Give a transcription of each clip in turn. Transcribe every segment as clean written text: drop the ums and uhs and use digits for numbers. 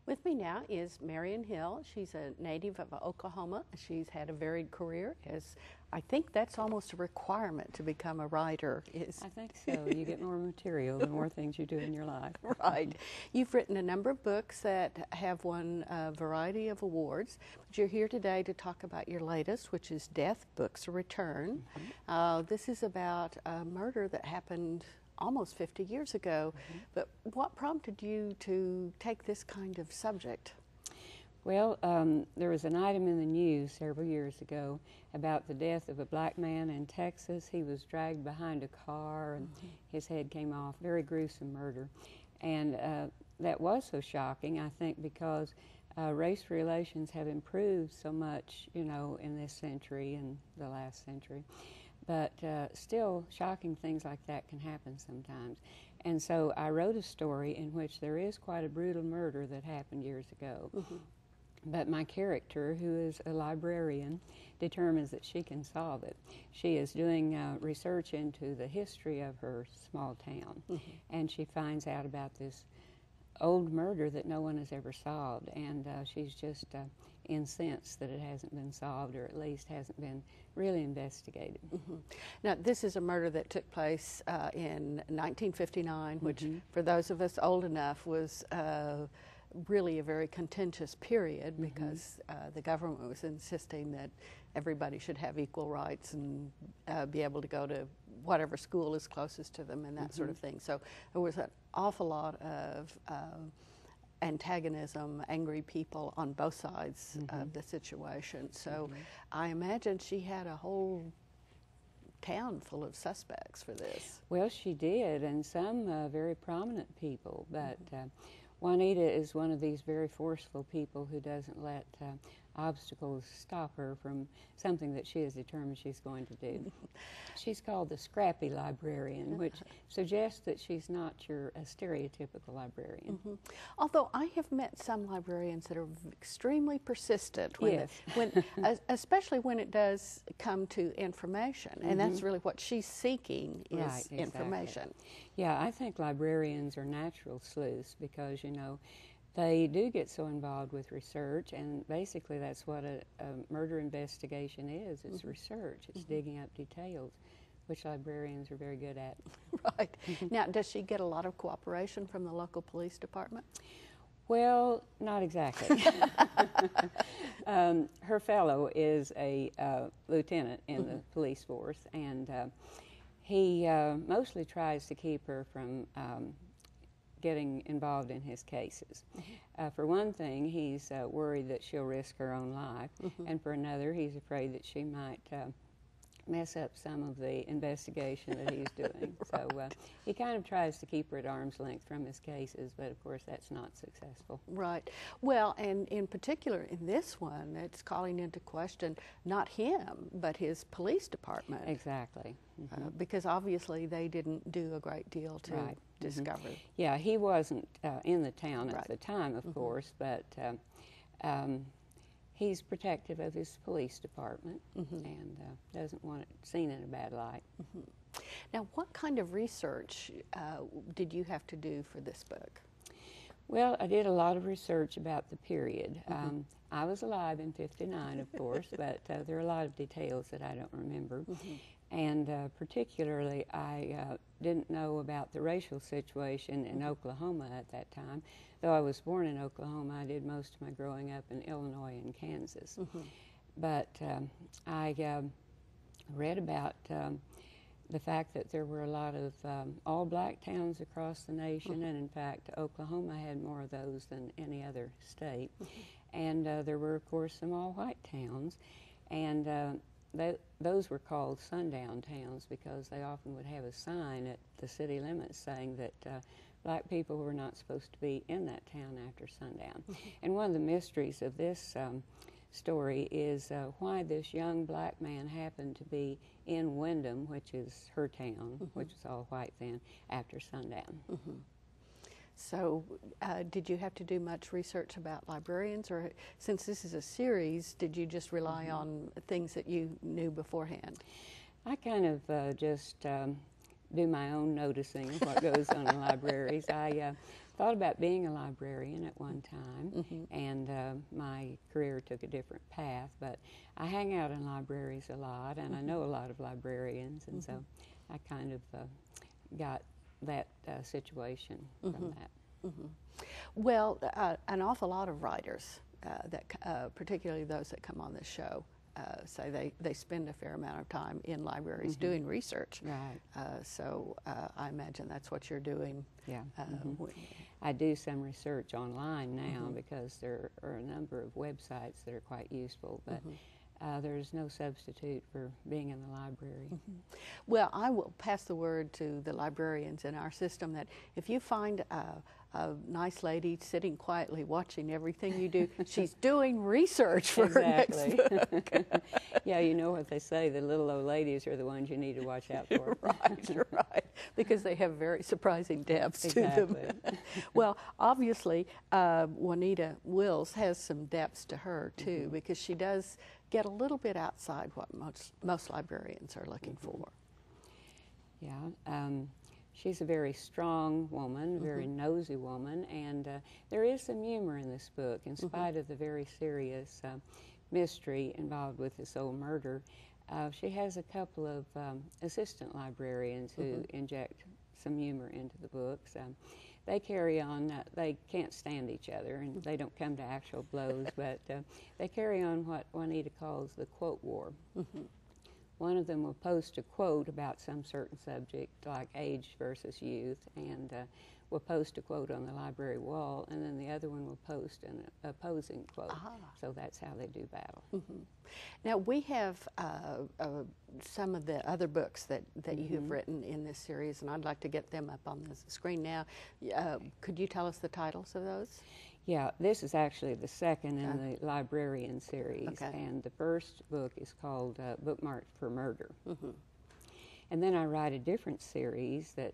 With me now is Marion Hill. She's a native of Oklahoma. She's had a varied career. I think that's almost a requirement to become a writer. I think so. You get more material the more things you do in your life. Right. You've written a number of books that have won a variety of awards, but you're here today to talk about your latest, which is Death Books Return. This is about a murder that happened almost 50 years ago, but what prompted you to take this kind of subject? Well, there was an item in the news several years ago about the death of a black man in Texas. He was dragged behind a car and his head came off. Very gruesome murder. And that was so shocking, I think, because race relations have improved so much, you know, in this century and the last century. But still, shocking things like that can happen sometimes. And so I wrote a story in which there is quite a brutal murder that happened years ago. But my character, who is a librarian, determines that she can solve it. She is doing research into the history of her small town, and she finds out about this old murder that no one has ever solved, and she's just incensed that it hasn't been solved, or at least hasn't been really investigated. Now, this is a murder that took place in 1959, which for those of us old enough was really a very contentious period because the government was insisting that everybody should have equal rights and be able to go to whatever school is closest to them and that sort of thing. So there was an awful lot of antagonism, angry people on both sides of the situation. So I imagine she had a whole town full of suspects for this. Well, she did, and some very prominent people, but Juanita is one of these very forceful people who doesn't let obstacles stop her from something that she is determined she's going to do. She's called the Scrappy Librarian, which suggests that she's not your stereotypical librarian. Although I have met some librarians that are extremely persistent, when Yes. especially when it does come to information, and that's really what she's seeking is Right, exactly. information. Yeah, I think librarians are natural sleuths because, you know, they do get so involved with research, and basically that's what a murder investigation is. It's research. It's digging up details, which librarians are very good at. Right. Now, does she get a lot of cooperation from the local police department? Well, not exactly. Her fellow is a lieutenant in the police force, and he mostly tries to keep her from getting involved in his cases. For one thing, he's worried that she'll risk her own life, and for another, he's afraid that she might mess up some of the investigation that he's doing. So he kind of tries to keep her at arm's length from his cases, but of course that's not successful. Right. Well, and in particular in this one, it's calling into question not him, but his police department. Exactly. Because obviously they didn't do a great deal to discover. Yeah, he wasn't in the town at the time, of course, but he's protective of his police department and doesn't want it seen in a bad light. Now, what kind of research did you have to do for this book? Well, I did a lot of research about the period. I was alive in '59, of course, but there are a lot of details that I don't remember. And particularly, I didn't know about the racial situation in Oklahoma at that time. Though I was born in Oklahoma, I did most of my growing up in Illinois and Kansas. But I read about the fact that there were a lot of all-black towns across the nation, and in fact, Oklahoma had more of those than any other state. And there were, of course, some all-white towns, and those were called sundown towns because they often would have a sign at the city limits saying that black people were not supposed to be in that town after sundown. And one of the mysteries of this story is why this young black man happened to be in Wyndham, which is her town, which was all white then, after sundown. So did you have to do much research about librarians, or since this is a series, did you just rely on things that you knew beforehand? I kind of just do my own noticing of what goes on in libraries. I thought about being a librarian at one time, and my career took a different path, but I hang out in libraries a lot, and I know a lot of librarians, and so I kind of got that situation from that. Well, an awful lot of writers, particularly those that come on this show, say they spend a fair amount of time in libraries doing research. Right. So I imagine that's what you're doing. Yeah. I do some research online now because there are a number of websites that are quite useful, but there's no substitute for being in the library. Well, I will pass the word to the librarians in our system that if you find a nice lady sitting quietly watching everything you do, she's doing research for her next book. Yeah, you know what they say, the little old ladies are the ones you need to watch out for. Right, because they have very surprising depths to them. Well, obviously, Juanita Wills has some depths to her, too, because she does get a little bit outside what most librarians are looking for. Yeah. She's a very strong woman, very nosy woman, and there is some humor in this book, in spite of the very serious mystery involved with this old murder. She has a couple of assistant librarians who inject some humor into the books. They carry on, they can't stand each other, and they don't come to actual blows, but they carry on what Juanita calls the quote war. One of them will post a quote about some certain subject, like age versus youth, and will post a quote on the library wall, and then the other one will post an opposing quote. So that's how they do battle. Now, we have some of the other books that you have written in this series, and I'd like to get them up on the screen now. Could you tell us the titles of those? Yeah, this is actually the second in the Librarian series, and the first book is called Bookmarked for Murder. And then I write a different series that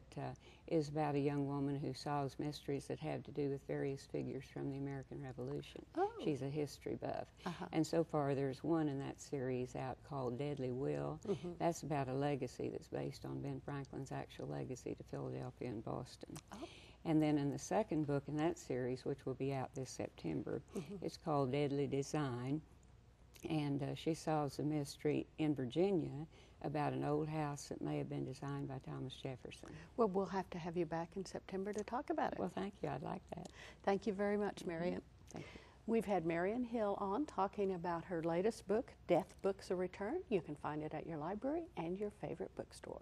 is about a young woman who solves mysteries that have to do with various figures from the American Revolution. She's a history buff. And so far there's one in that series out called Deadly Will. That's about a legacy that's based on Ben Franklin's actual legacy to Philadelphia and Boston. And then in the second book in that series, which will be out this September, it's called Deadly Design. And she solves a mystery in Virginia about an old house that may have been designed by Thomas Jefferson. Well, we'll have to have you back in September to talk about it. Well, thank you. I'd like that. Thank you very much, Marion. Thank you. We've had Marion Hill on talking about her latest book, Death Books A Return. You can find it at your library and your favorite bookstore.